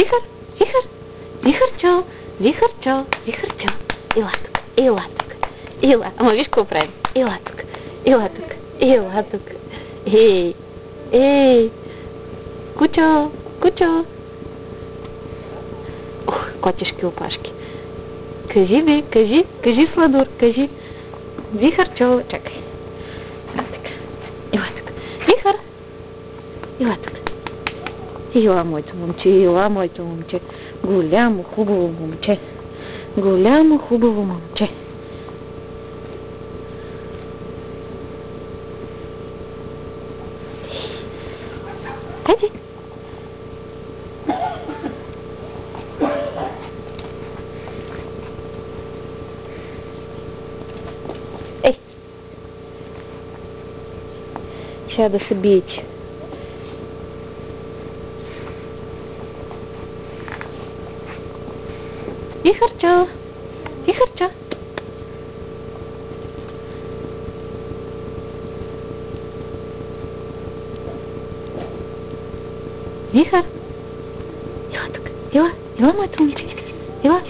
Вихър, вихър, вихърчо, вихърчо, вихърчо. Ела тук, ела тук, ела. Ама виж какво правим. Ела тук, ела тук, ела тук. Ей, ей, кучо, кучо. Ох, котешки опашки. Кажи бе, кажи Сладур, кажи. Вихърчо, чакай. Така, ела тук. Вихър, ела тук. Ела, моето момче, ела, моето момче. Голямо, хубаво момче. Голямо, хубаво момче. Хайде. Ей. Сега да се биете. Вихърчо! Вихърчо! Вихър! Ела тук! Ела! Ела, моето момиче! Ела!